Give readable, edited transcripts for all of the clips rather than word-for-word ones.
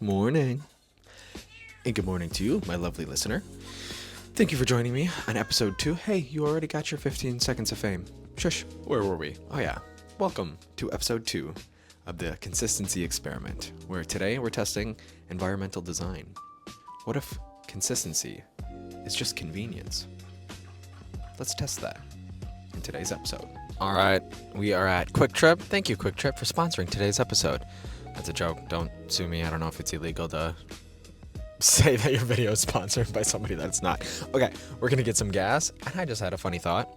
Morning. And good morning to you, my lovely listener. Thank you for joining me on episode 2. Hey, you already got your 15 seconds of fame. Shush, where were we? Oh yeah, welcome to episode 2 of the consistency experiment, where today we're testing environmental design. What if consistency is just convenience? Let's test that in today's episode. All right, we are at Quick Trip. Thank you, Quick Trip, for sponsoring today's episode. That's a joke. Don't sue me. I don't know if it's illegal to say that your video is sponsored by somebody that's not. Okay, we're gonna get some gas, and I just had a funny thought.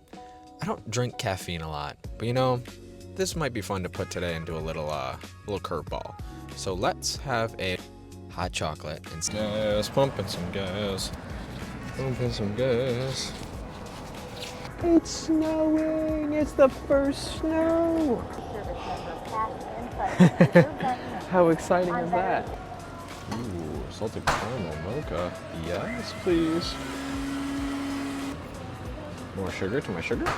I don't drink caffeine a lot, but this might be fun to put today and do a little curveball. So let's have a hot chocolate and gas, pumping some gas. It's snowing. It's the first snow. How exciting is that? Ooh, salted caramel mocha. Yes, please. More sugar to my sugar.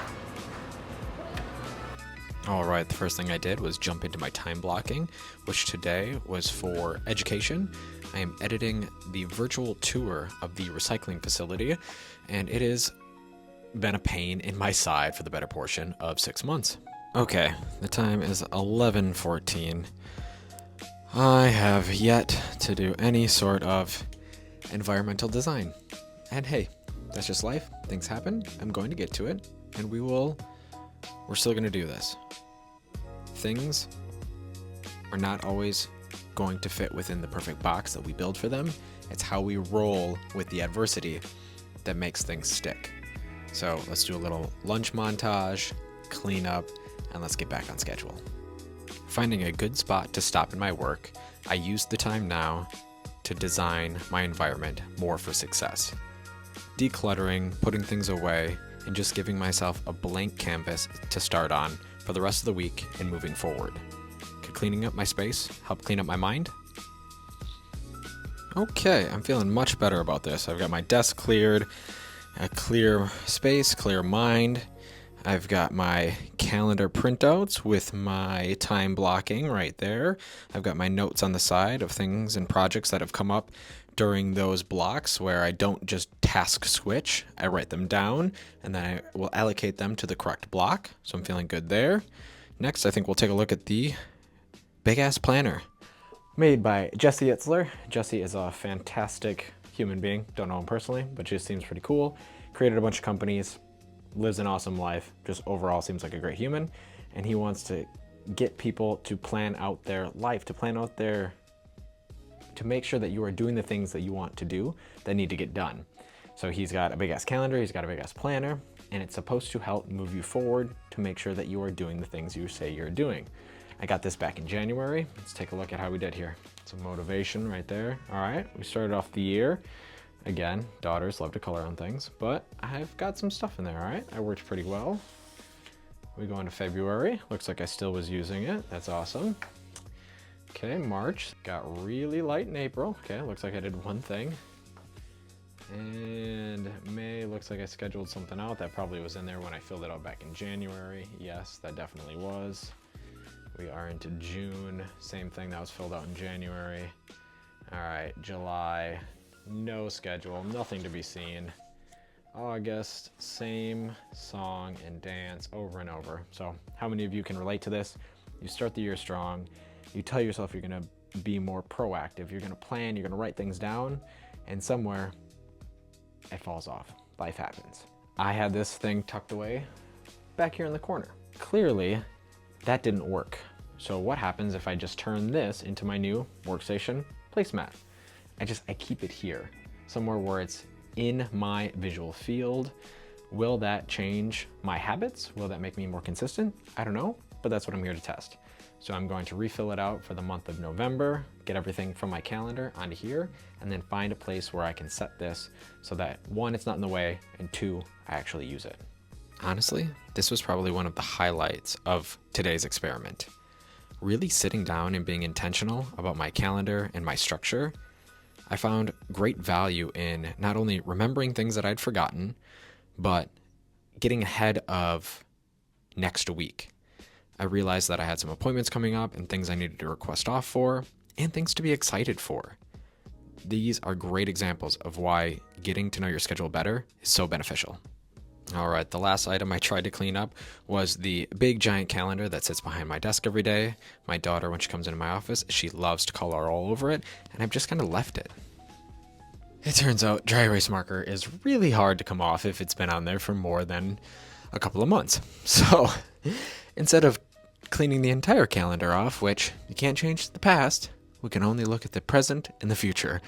All right, the first thing I did was jump into my time blocking, which today was for education. I am editing the virtual tour of the recycling facility, and it has been a pain in my side for the better portion of 6 months. Okay, the time is 11:14. I have yet to do any sort of environmental design. And hey, that's just life. Things happen. I'm going to get to it, and we're still going to do this. Things are not always going to fit within the perfect box that we build for them. It's how we roll with the adversity that makes things stick. So let's do a little lunch montage, clean up, and let's get back on schedule. Finding a good spot to stop in my work, I use the time now to design my environment more for success. Decluttering, putting things away, and just giving myself a blank canvas to start on for the rest of the week and moving forward. Could cleaning up my space help clean up my mind? Okay, I'm feeling much better about this. I've got my desk cleared, a clear space, clear mind. I've got my calendar printouts with my time blocking right there. I've got my notes on the side of things and projects that have come up during those blocks where I don't just task switch. I write them down and then I will allocate them to the correct block. So I'm feeling good there. Next, I think we'll take a look at the big ass planner made by Jesse Itzler. Jesse is a fantastic human being. Don't know him personally, but just seems pretty cool. Created a bunch of companies. Lives an awesome life, just overall seems like a great human, and he wants to get people to plan out their life, to make sure that you are doing the things that you want to do that need to get done. So he's got a big ass calendar, he's got a big ass planner, and it's supposed to help move you forward to make sure that you are doing the things you say you're doing. I got this back in January. Let's take a look at how we did here. Some motivation right there. All right, we started off the year. Again, daughters love to color on things, but I've got some stuff in there, all right? I worked pretty well. We go into February. Looks like I still was using it. That's awesome. Okay, March. Got really light in April. Okay, looks like I did one thing. And May, looks like I scheduled something out. That probably was in there when I filled it out back in January. Yes, that definitely was. We are into June. Same thing, that was filled out in January. All right, July. No schedule, nothing to be seen. August, same song and dance over and over. So how many of you can relate to this? You start the year strong. You tell yourself you're gonna be more proactive. You're gonna plan, you're gonna write things down, and somewhere it falls off. Life happens. I had this thing tucked away back here in the corner. Clearly, that didn't work. So what happens if I just turn this into my new workstation placemat? I keep it here, somewhere where it's in my visual field. Will that change my habits? Will that make me more consistent? I don't know, but that's what I'm here to test. So I'm going to refill it out for the month of November, get everything from my calendar onto here, and then find a place where I can set this so that 1, it's not in the way, and 2, I actually use it. Honestly, this was probably one of the highlights of today's experiment. Really sitting down and being intentional about my calendar and my structure. I found great value in not only remembering things that I'd forgotten, but getting ahead of next week. I realized that I had some appointments coming up and things I needed to request off for, and things to be excited for. These are great examples of why getting to know your schedule better is so beneficial. All right, the last item I tried to clean up was the big giant calendar that sits behind my desk every day. My daughter, when she comes into my office, she loves to color all over it, and I've just kind of left it. It turns out dry erase marker is really hard to come off if it's been on there for more than a couple of months. So instead of cleaning the entire calendar off, which you can't change the past, we can only look at the present and the future.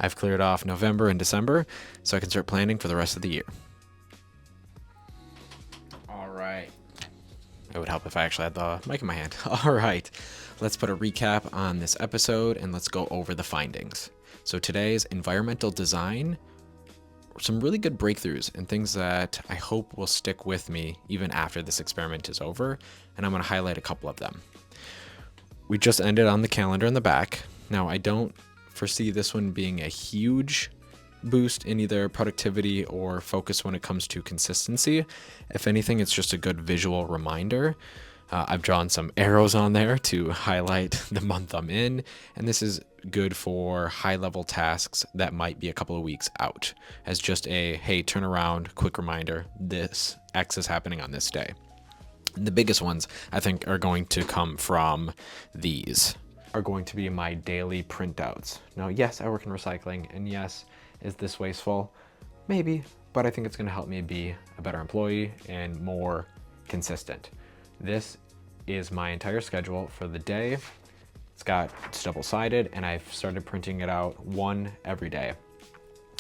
I've cleared off November and December so I can start planning for the rest of the year. All right. It would help if I actually had the mic in my hand. All right. Let's put a recap on this episode and let's go over the findings. So today's environmental design, some really good breakthroughs and things that I hope will stick with me even after this experiment is over. And I'm going to highlight a couple of them. We just ended on the calendar in the back. Now, I don't foresee this one being a huge boost in either productivity or focus when it comes to consistency. If anything, it's just a good visual reminder. I've drawn some arrows on there to highlight the month I'm in, and this is good for high-level tasks that might be a couple of weeks out as just a, hey, turn around, quick reminder, this X is happening on this day. The biggest ones, I think, are going to come from these, are going to be my daily printouts. Now, yes, I work in recycling, and yes, is this wasteful? Maybe, but I think it's going to help me be a better employee and more consistent. This is my entire schedule for the day. It's double-sided, and I've started printing it out one every day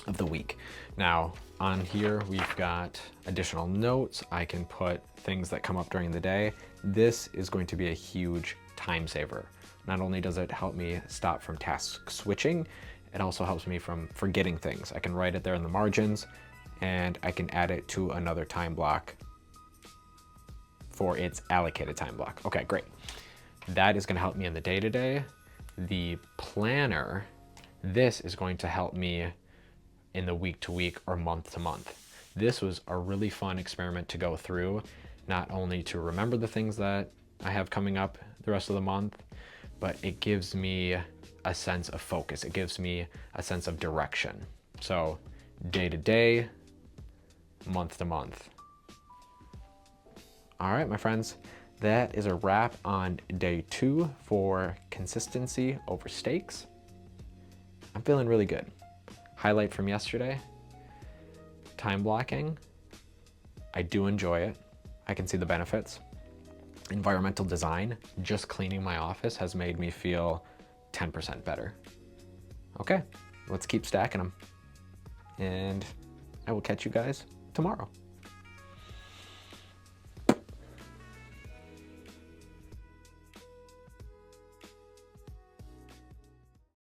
of the week. Now, on here, we've got additional notes. I can put things that come up during the day. This is going to be a huge time saver. Not only does it help me stop from task switching, it also helps me from forgetting things. I can write it there in the margins, and I can add it to another time block for its allocated time block. Okay, great. That is going to help me in the day-to-day. The planner, this is going to help me in the week-to-week or month-to-month. This was a really fun experiment to go through, not only to remember the things that I have coming up the rest of the month, but it gives me a sense of focus. It gives me a sense of direction. So day-to-day, month-to-month. All right, my friends, that is a wrap on day 2 for consistency over stakes. I'm feeling really good. Highlight from yesterday, time blocking. I do enjoy it. I can see the benefits. Environmental design, just cleaning my office has made me feel 10% better. Okay, let's keep stacking them. And I will catch you guys tomorrow.